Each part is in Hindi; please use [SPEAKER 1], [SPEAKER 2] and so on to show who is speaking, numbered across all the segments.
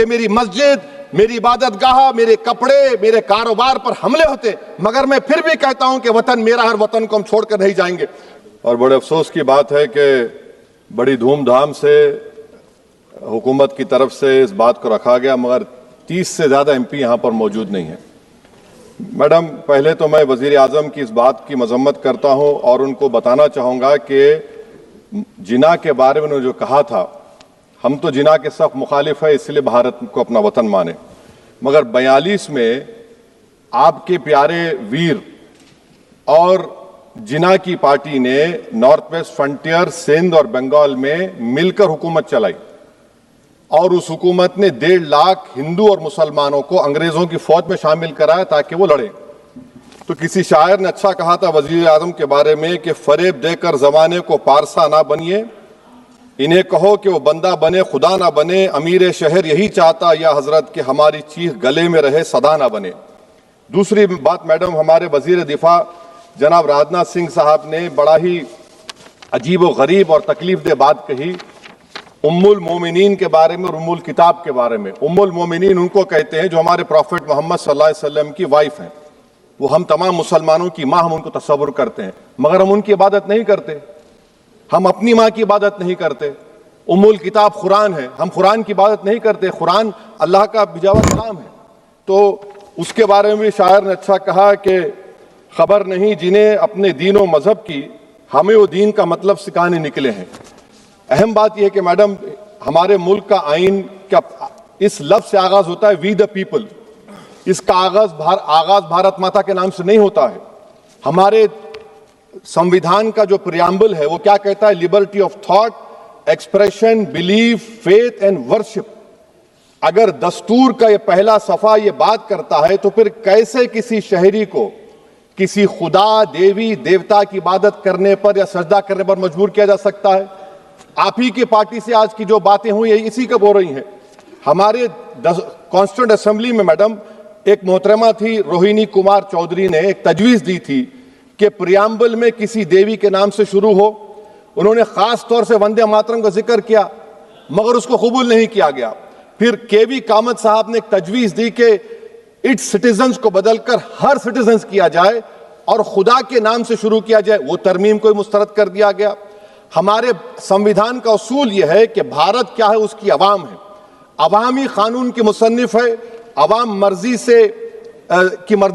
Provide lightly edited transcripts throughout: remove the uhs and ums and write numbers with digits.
[SPEAKER 1] कि मेरी मस्जिद, मेरी इबादतगाह, मेरे कपड़े, मेरे कारोबार पर हमले होते, मगर मैं फिर भी कहता हूं कि वतन मेरा, हर वतन को हम छोड़कर नहीं जाएंगे। और बड़े अफसोस की बात है कि बड़ी धूमधाम से हुकूमत की तरफ से इस बात को रखा गया, मगर 30 से ज्यादा एमपी यहां पर मौजूद नहीं है। मैडम, पहले तो मैं वजीर आजम की इस बात की मजम्मत करता हूं और उनको बताना चाहूंगा कि जिना के बारे में उन्होंने जो कहा था, हम तो जिना के सख्त मुखालिफ है, इसलिए भारत को अपना वतन माने, मगर 42 में आपके प्यारे वीर और जिना की पार्टी ने नॉर्थ वेस्ट फ्रंटियर, सिंध और बंगाल में मिलकर हुकूमत चलाई और उस हुकूमत ने 1.5 लाख हिंदू और मुसलमानों को अंग्रेजों की फौज में शामिल कराया ताकि वो लड़े। तो किसी शायर ने अच्छा कहा था वजीर आजम के बारे में कि फरेब देकर जमाने को पारसा ना बनिए, इन्हें कहो कि वो बंदा बने खुदा ना बने, अमीर शहर यही चाहता या हजरत कि हमारी चीख गले में रहे सदा ना बने। दूसरी बात मैडम, हमारे वजीर दिफा जनाब राजनाथ सिंह साहब ने बड़ा ही अजीब व गरीब और तकलीफ दे बात कही उम्मुल मोमिनीन के बारे में और उम्मुल किताब के बारे में। उम्मुल मोमिनीन उनको कहते हैं जो हमारे प्रॉफिट मोहम्मद सल्लल्लाहु अलैहि वसल्लम की वाइफ हैं, वो हम तमाम मुसलमानों की माँ, हम उनको तस्वुर करते हैं, मगर हम उनकी इबादत नहीं करते, हम अपनी माँ की इबादत नहीं करते। उम्मुल किताब कुरान है, हम कुरान की इबादत नहीं करते, कुरान अल्लाह का भिजा हुआ कलाम है। तो उसके बारे में भी शायर ने अच्छा कहा कि खबर नहीं जिन्हें अपने दीन और मजहब की, हमें वो दीन का मतलब सिखाने निकले हैं। अहम बात यह है कि मैडम, हमारे मुल्क का आइन क्या इस लफ्ज से आगाज होता है, वी द पीपल। इसका आगाज भारत माता के नाम से नहीं होता है। हमारे संविधान का जो प्रियम्बल है वो क्या कहता है? Liberty of thought, expression, belief, faith and worship. अगर दस्तूर का ये पहला सफा ये बात करता है तो फिर कैसे किसी शहरी को किसी खुदा, देवी, देवता की इबादत करने पर या सजदा करने पर मजबूर किया जा सकता है? आप ही की पार्टी से आज की जो बातें हुई है इसी कब हो रही हैं। हमारे कॉन्स्टिट्यूंट असेंबली में मैडम एक मोहतरमा थी रोहिणी कुमार चौधरी ने एक तजवीज दी थी कि प्रियम्बल में किसी देवी के नाम से शुरू हो। उन्होंने खास तौर से वंदे मातरम का जिक्र किया, मगर उसको कबूल नहीं किया गया। फिर केवी कामत साहब ने एक तजवीज दी कि इट्स सिटीजन्स को बदलकर हर सिटीजन्स किया जाए और खुदा के नाम से शुरू किया जाए, वो तरमीम को मुस्तरद कर दिया गया। हमारे संविधान का उसूल यह है कि भारत क्या है, उसकी अवाम है, अवामी कानून की मुसन्निफ है, अवाम मर्जी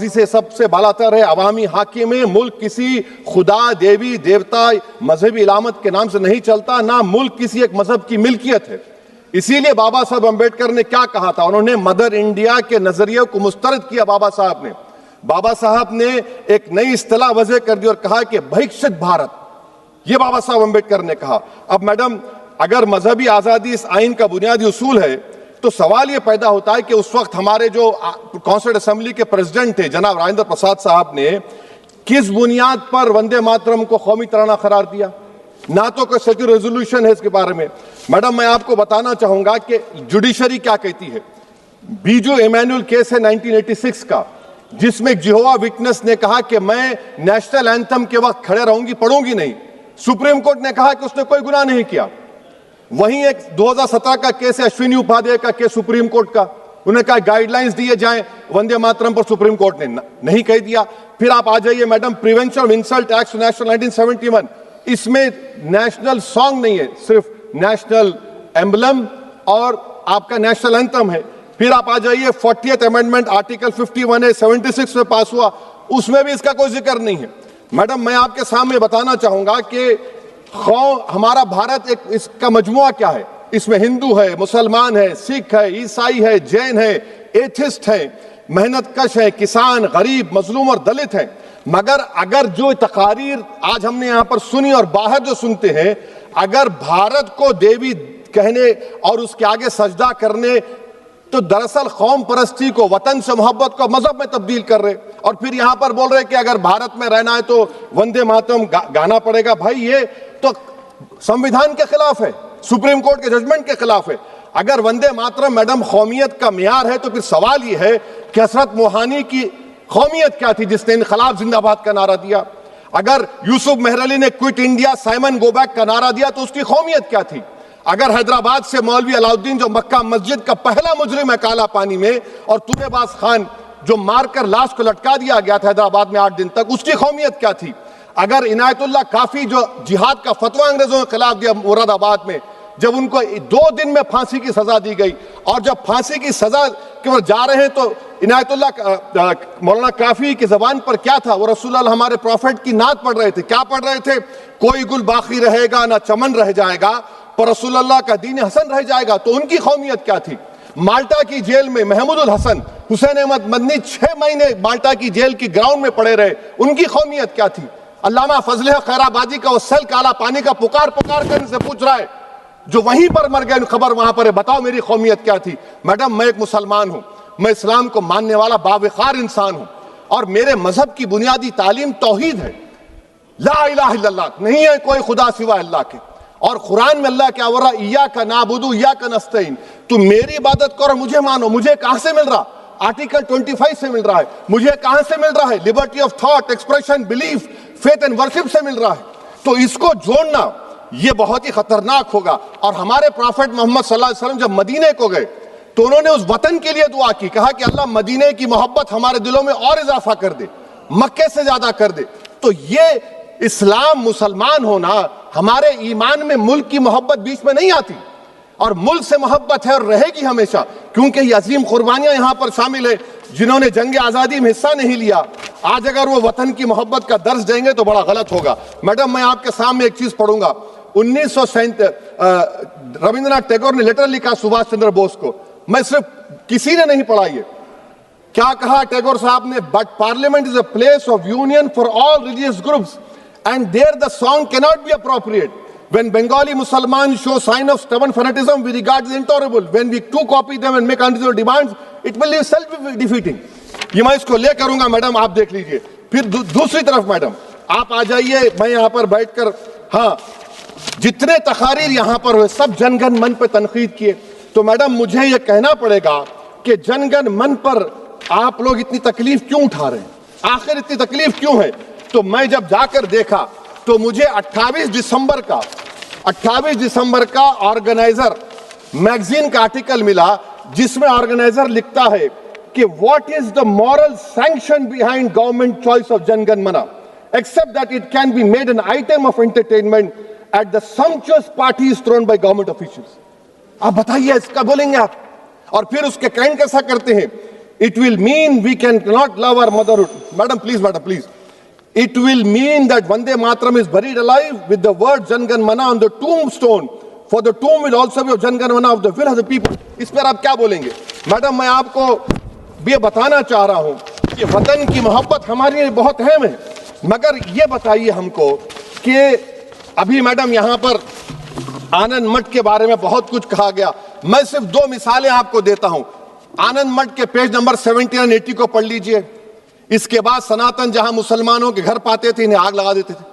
[SPEAKER 1] से सबसे बालातर है, अवामी हाकिम है। मुल्क किसी खुदा, देवी, देवता, मजहबी इलामत के नाम से नहीं चलता, ना मुल्क किसी एक मजहब की मिल्कियत है। इसीलिए बाबा साहब अम्बेडकर ने क्या कहा था, उन्होंने मदर इंडिया के नजरिए को मुस्तरद किया। बाबा साहब ने एक नई इस्तिलाह वजह कर दी और कहा कि भैक्षित भारत, ये बाबा साहब अम्बेडकर ने कहा। अब मैडम, अगर मजहबी आजादी इस आइन का बुनियादी उसूल है तो सवाल यह पैदा होता है कि उस वक्त हमारे जो कॉन्स्टिट्यूंट असेंबली के प्रेसिडेंट थे जनाब राजेंद्र प्रसाद साहब ने किस बुनियाद पर वंदे मातरम को कौमी तराना करार दिया? ना तो कोई सेक्यूर रेजोल्यूशन है इसके बारे में। मैडम, मैं आपको बताना चाहूंगा कि जुडिशरी क्या कहती है। बीजू इमैनुअल केस है 1986 का, जिसमें जिहोवा विटनेस ने कहा कि मैं नेशनल एंथम के वक्त खड़े रहूंगी, पढ़ूंगी नहीं। सुप्रीम कोर्ट ने कहा कि उसने कोई गुनाह नहीं किया। वहीं एक 2017 का केस है अश्विनी उपाध्याय का केस सुप्रीम कोर्ट का, उन्हें कहा गाइडलाइंस दिए जाएं वंदे मातरम पर, सुप्रीम कोर्ट ने नहीं कह दिया। फिर आप आ जाइए madam, prevention of insult act national 1971, इसमें नेशनल सॉन्ग नहीं है, सिर्फ नेशनल एम्बलम और आपका नेशनल एंथम है। फिर आप आ जाइए 40th अमेंडमेंट आर्टिकल 51 है, 76 में पास हुआ, उसमें भी इसका कोई जिक्र नहीं है। मैडम, मैं आपके सामने बताना चाहूंगा कि हमारा भारत एक इसका मजमुआ क्या है, इसमें हिंदू है, मुसलमान है, सिख है, ईसाई है, जैन है, एथिस्ट है, मेहनतकश है, किसान, गरीब, मजलूम और दलित है। मगर अगर जो तकारीर आज हमने यहां पर सुनी और बाहर जो सुनते हैं, अगर भारत को देवी कहने और उसके आगे सजदा करने, तो दरअसल कौम परस्ती को, वतन से मोहब्बत को मजहब में तब्दील कर रहे, और फिर यहां पर बोल रहे कि अगर भारत में रहना है तो वंदे मातरम गाना पड़ेगा। भाई, ये तो संविधान के खिलाफ है, सुप्रीम कोर्ट के जजमेंट के खिलाफ है। अगर वंदे मातरम मैडम कौमियत का मियार है तो फिर सवाल यह है कि हजरत मोहानी की कौमियत क्या थी जिसने इनकलाब जिंदाबाद का नारा दिया? अगर यूसुफ मेहर अली ने quit India, Simon go back का नारा दिया तो उसकी कौमियत क्या थी? अगर हैदराबाद से मौलवी अलाउद्दीन जो मक्का मस्जिद का पहला मुजरिम है काला पानी में, और तुरेबाज खान जो मारकर लाश को लटका दिया गया था हैदराबाद में 8 दिन तक, उसकी कौमियत क्या थी? अगर इनायतुल्लाह काफी जो जिहाद का फतवा अंग्रेजों के खिलाफ दिया मुरादाबाद में, जब उनको 2 दिन में फांसी की सजा दी गई, और जब फांसी की सजा के ओर जा रहे हैं तो इनायतुल्लाह मौलाना काफी की जबान पर क्या था? वो रसूलुल्लाह हमारे प्रॉफिट की नात पढ़ रहे थे। क्या पढ़ रहे थे? कोई गुल बाकी रहेगा ना चमन रह जाएगा, पर रसूलुल्लाह का दीन हसन रह जाएगा। तो उनकी कौमियत क्या थी? माल्टा की जेल में महमूदुल हसन, हुसैन अहमद मदनी 6 महीने माल्टा की जेल की ग्राउंड में पड़े रहे, उनकी कौमियत क्या थी? अल्लामा फजल खैराबादी का वो सेल काला पानी का पुकार पुकार कर इनसे पूछ रहा है, जो वहीं पर मर गए, खबर वहां पर है, बताओ मेरी कौमियत क्या थी? मैडम, मैं एक मुसलमान हूं, मैं इस्लाम को मानने वाला बावकार इंसान हूं, और मेरे मजहब की बुनियादी तालीम तौहीद है, ला इलाहा इल्लल्लाह, नहीं है कोई खुदा सिवा अल्लाह के। और कुरान में अल्लाह क्या बोल रहा? इय्याका नाबुदु इय्याका नस्तईन, तुम मेरी इबादत करो, मुझे मानो। मुझे कहां से मिल रहा? आर्टिकल 25 से मिल रहा है। मुझे कहां से मिल रहा है? Liberty of thought, expression, belief, faith and worship से मिल रहा है। तो इसको जोड़ना ये बहुत ही खतरनाक होगा। और हमारे प्रॉफेट मोहम्मद सल्लल्लाहु अलैहि वसल्लम जब मदीने को गए तो उन्होंने उस वतन के लिए दुआ की, कहा कि अल्लाह मदीने की मोहब्बत हमारे दिलों में और इजाफा कर दे, मक्के से ज्यादा कर दे। तो ये इस्लाम, मुसलमान होना, हमारे ईमान में मुल्क की मोहब्बत बीच में नहीं आती, और मुल्क से मोहब्बत है और रहेगी हमेशा, क्योंकि ये अजीम कुर्बानियां यहां पर शामिल है जिन्होंने जंग आजादी में हिस्सा नहीं लिया। आज अगर वो वतन की मोहब्बत का दर्ज देंगे तो बड़ा गलत होगा। मैडम, मैं आपके सामने एक चीज पढ़ूंगा। 1937 रविंद्रनाथ टैगोर ने लेटर लिखा सुभाष चंद्र बोस को, मैं सिर्फ किसी ने नहीं पढ़ा ये। क्या कहा टैगोर साहब ने? But parliament is a place of union for all religious groups and there the song cannot be appropriate. When Bengali Muslims show sign of stubborn fanatism, we regard it intolerable. When we too copy them and make unreasonable demands, it will be self-defeating. ये मैं इसको ले करूंगा मैडम, आप देख लीजिए। फिर दूसरी तरफ मैडम आप आ जाइए, मैं यहाँ पर बैठकर, हाँ, जितने तकारीर यहाँ पर हुए सब जनगण मन पर तनकीद किए। तो मैडम मुझे ये कहना पड़ेगा कि जनगण मन पर आप लोग इतनी तकलीफ क्यों उठा रहे हैं? आखिर इतनी तकलीफ क्यों है? तो मैं जब जाकर देखा तो मुझे 28 दिसंबर का ऑर्गेनाइजर मैगजीन का आर्टिकल मिला, जिसमें ऑर्गेनाइजर लिखता है कि what is the moral sanction behind government choice of Jana Gana Mana, except that it can be made an item of entertainment at the sumptuous parties thrown by government officials. आप बताइए, इसका बोलेंगे आप? और फिर उसके काइंड कैसा करते हैं? It will mean we can not love our motherhood. Madam please, it will mean that Vande Mataram is buried alive with the word Jan Gan Mana on the tombstone, for the tomb will also be of Jan Gan Mana of the will of the people. इस पर आप क्या बोलेंगे? मैडम, मैं आपको ये बताना चाह रहा हूं कि वतन की मोहब्बत हमारे लिए बहुत अहम है, मगर ये बताइए हमको कि अभी मैडम यहाँ पर आनंद मठ के बारे में बहुत कुछ कहा गया। मैं सिर्फ 2 मिसालें आपको देता हूं। आनंद मठ के पेज नंबर 70 और 80 को पढ़ लीजिए। इसके बाद सनातन जहां मुसलमानों के घर पाते थे, इन्हें आग लगा देते थे।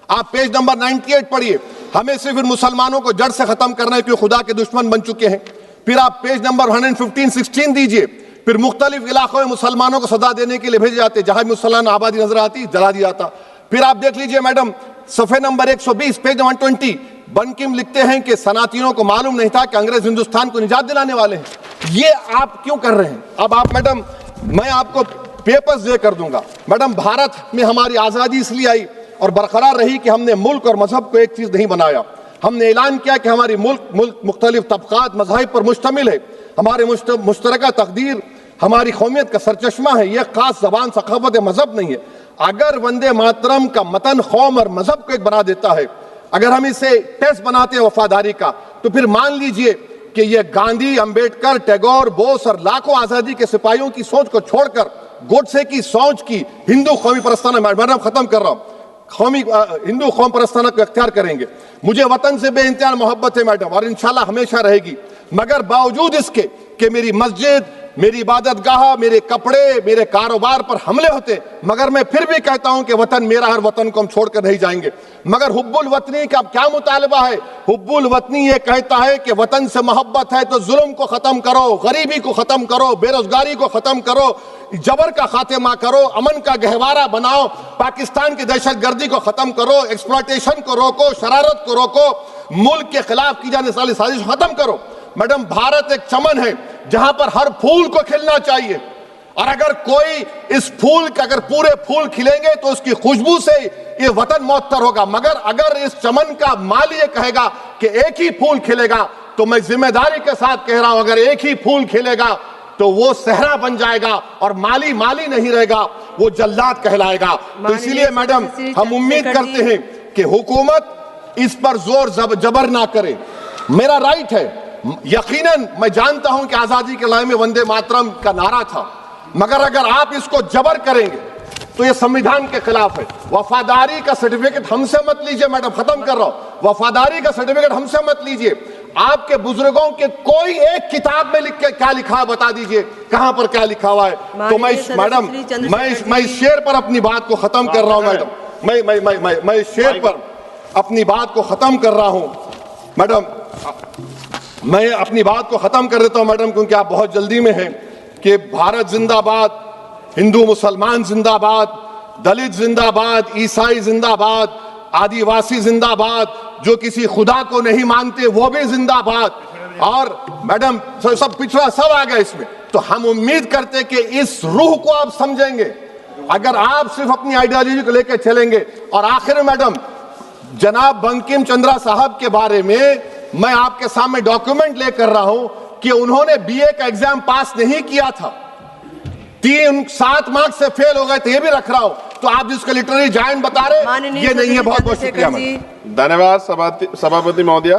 [SPEAKER 1] आप पेज नंबर 98 पढ़िए। हमें सिर्फ इन मुसलमानों को जड़ से खत्म करना है, क्योंकि खुदा के दुश्मन बन चुके हैं। फिर आप पेज नंबर 115-16 दीजिए। फिर मुख्तलिफ इलाकों में मुसलमानों को सजा देने के लिए भेजे जाते, जहां मुसलमान आबादी नजर आती जला दिया जाता। फिर आप देख लीजिए मैडम, सफे नंबर 120 पेज 120, बंकिम लिखते हैं कि सनातनियों को मालूम नहीं था कि अंग्रेज हिंदुस्तान को निजात दिलाने वाले हैं। ये आप क्यों कर रहे हैं? अब आप मैडम, मैं आपको पेपर्स दे कर दूंगा। मैडम, भारत में हमारी आजादी इसलिए आई और बरकरार रही कि हमने मुल्क और मजहब को एक चीज नहीं बनाया। हमने ऐलान किया कि हमारी मुल्क मुख्तलिफ तबकात मज़ाहिब पर मुश्तमिल है। हमारे मुश्तरका तकदीर हमारी कौमियत का सरचश्मा है। यह खास जबान, सखावत, मजहब नहीं है। अगर वंदे मातरम का मतन कौम और मजहब को एक बना देता है, अगर हम इसे टेस्ट बनाते हैं वफादारी का, तो फिर मान लीजिए कि यह गांधी, अंबेडकर, टैगोर, बोस और लाखों आजादी के सिपाहियों की सोच को छोड़कर गोडसे की सोच की हिंदू कौमी परस्ताना, मैडम खत्म कर रहा हूं, हिंदू कौम परस्ताना को अख्तियार करेंगे। मुझे वतन से बेइंतहा मोहब्बत है मैडम, और इंशाल्लाह हमेशा रहेगी। मगर बावजूद इसके कि मेरी मस्जिद, मेरी इबादतगाह, मेरे कपड़े, मेरे कारोबार पर हमले होते, मगर मैं फिर भी कहता हूं कि वतन मेरा है और वतन को हम छोड़कर नहीं जाएंगे। मगर हुब्बुल वतनी का क्या मुतालबा है? हुब्बुल वतनी ये कहता है कि वतन से मोहब्बत है तो जुल्म को खत्म करो, गरीबी को खत्म करो, बेरोजगारी को खत्म करो, जबर का खात्मा करो, अमन का गहवारा बनाओ, पाकिस्तान की दहशतगर्दी को खत्म करो, एक्सप्लॉयटेशन को रोको, शरारत को रोको, मुल्क के खिलाफ की जाने वाली साजिश खत्म करो। मैडम, भारत एक चमन है जहां पर हर फूल को खिलना चाहिए, और अगर कोई इस फूल का अगर पूरे फूल खिलेंगे तो उसकी खुशबू से ये वतन मुअत्तर होगा। मगर अगर इस चमन का माली ये कहेगा कि एक ही फूल खिलेगा, तो मैं जिम्मेदारी के साथ कह रहा हूं, अगर एक ही फूल खिलेगा तो वो सहरा बन जाएगा और माली माली नहीं रहेगा, वो जल्लाद कहलाएगा। तो इसीलिए मैडम, हम उम्मीद करते हैं कि हुकूमत इस पर जोर जबर ना करे। मेरा राइट है, यकीनन मैं जानता हूं कि आजादी के लड़ाई में वंदे मातरम का नारा था, मगर अगर आप इसको जबर करेंगे तो ये संविधान के खिलाफ है। वफादारी का सर्टिफिकेट हमसे मत लीजिए मैडम, खत्म कर रहा हूं। वफादारी का सर्टिफिकेट हमसे मत लीजिए। आपके बुजुर्गों के कोई एक किताब में लिख के क्या लिखा है बता दीजिए, कहां पर क्या लिखा हुआ है। तो मैं मैडम, मैं इस शेर पर अपनी बात को खत्म कर रहा हूं मैडम, मैं इस शेर पर अपनी बात को खत्म कर रहा हूं मैडम, मैं अपनी बात को खत्म कर देता हूं मैडम, क्योंकि आप बहुत जल्दी में हैं। कि भारत जिंदाबाद, हिंदू मुसलमान जिंदाबाद, दलित जिंदाबाद, ईसाई जिंदाबाद, आदिवासी जिंदाबाद, जो किसी खुदा को नहीं मानते वो भी जिंदाबाद, और मैडम सब पिछड़ा सब आ गया इसमें। तो हम उम्मीद करते कि इस रूह को आप समझेंगे, अगर आप सिर्फ अपनी आइडियोलॉजी को लेकर चलेंगे। और आखिर में मैडम, जनाब बंकिम चंद्रा साहब के बारे में मैं आपके सामने डॉक्यूमेंट लेकर रहा हूं कि उन्होंने बीए का एग्जाम पास नहीं किया था, 7 मार्क्स से फेल हो गए थे, ये भी रख रहा हूं। तो आप जिसको लिटरेरी जायंट बता रहे, ये नहीं है। बहुत बहुत शुक्रिया।
[SPEAKER 2] धन्यवाद सभापति महोदया।